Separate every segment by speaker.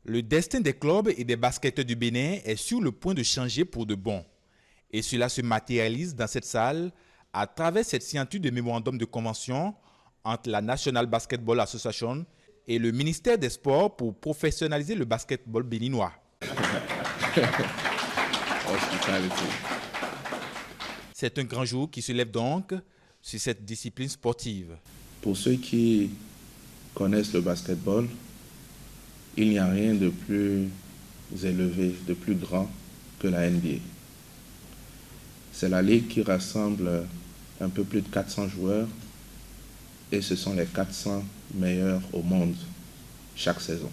Speaker 1: Le destin des clubs et des basketteurs du Bénin est sur le point de changer pour de bon. Et cela se matérialise dans cette salle à travers cette signature de mémorandum de convention entre la National Basketball Association et le ministère des Sports pour professionnaliser le basketball béninois. C'est un grand jour qui se lève donc sur cette discipline sportive.
Speaker 2: Pour ceux qui connaissent le basketball, il n'y a rien de plus élevé, de plus grand que la NBA. C'est la ligue qui rassemble un peu plus de 400 joueurs et ce sont les 400 meilleurs au monde chaque saison.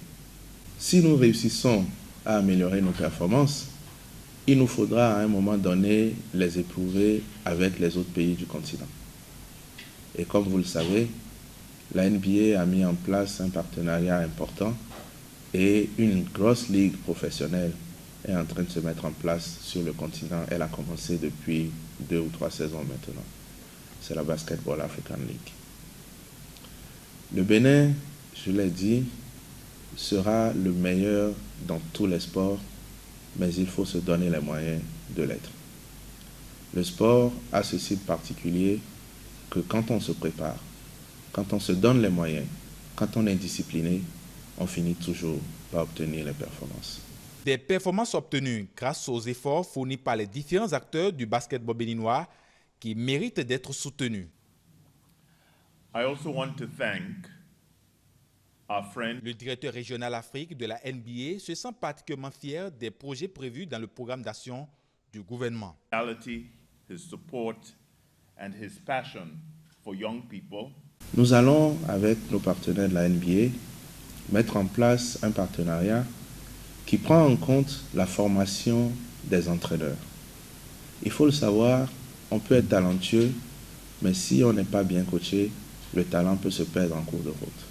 Speaker 2: Si nous réussissons à améliorer nos performances, il nous faudra à un moment donné les éprouver avec les autres pays du continent. Et comme vous le savez, la NBA a mis en place un partenariat important et une grosse ligue professionnelle est en train de se mettre en place sur le continent. Elle a commencé depuis 2 ou 3 saisons maintenant. C'est la Basketball African League. Le Bénin, je l'ai dit, sera le meilleur dans tous les sports, mais il faut se donner les moyens de l'être. Le sport a ceci de particulier que quand on se prépare, quand on se donne les moyens, quand on est discipliné, on finit toujours par obtenir les performances.
Speaker 1: Des performances obtenues grâce aux efforts fournis par les différents acteurs du basketball béninois qui méritent d'être soutenus.
Speaker 3: I also want to thank our friend.
Speaker 1: Le directeur régional Afrique de la NBA se sent particulièrement fier des projets prévus dans le programme d'action du gouvernement.
Speaker 3: His support and his passion for young people.
Speaker 2: Nous allons, avec nos partenaires de la NBA, mettre en place un partenariat qui prend en compte la formation des entraîneurs. Il faut le savoir, on peut être talentueux, mais si on n'est pas bien coaché, le talent peut se perdre en cours de route.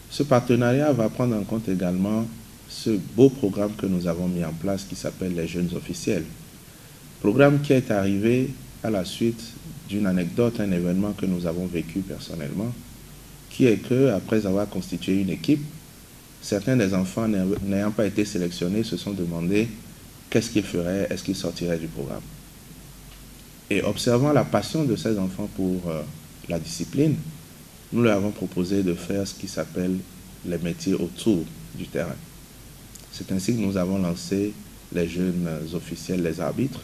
Speaker 2: Ce partenariat va prendre en compte également ce beau programme que nous avons mis en place qui s'appelle les Jeunes Officiels. Programme qui est arrivé à la suite d'une anecdote, un événement que nous avons vécu personnellement, qui est que après avoir constitué une équipe, certains des enfants n'ayant pas été sélectionnés se sont demandé qu'est-ce qu'ils feraient, est-ce qu'ils sortiraient du programme. Et observant la passion de ces enfants pour la discipline, nous leur avons proposé de faire ce qui s'appelle les métiers autour du terrain. C'est ainsi que nous avons lancé les jeunes officiels, les arbitres,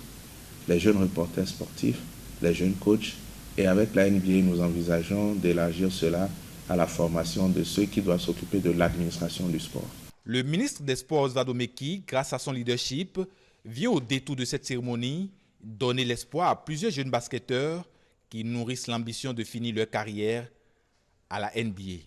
Speaker 2: les jeunes reporters sportifs, les jeunes coachs, et avec la NBA, nous envisageons d'élargir cela à la formation de ceux qui doivent s'occuper de l'administration du sport.
Speaker 1: Le ministre des Sports, Osvaldo Meki, grâce à son leadership, vient au détour de cette cérémonie donner l'espoir à plusieurs jeunes basketteurs qui nourrissent l'ambition de finir leur carrière à la NBA.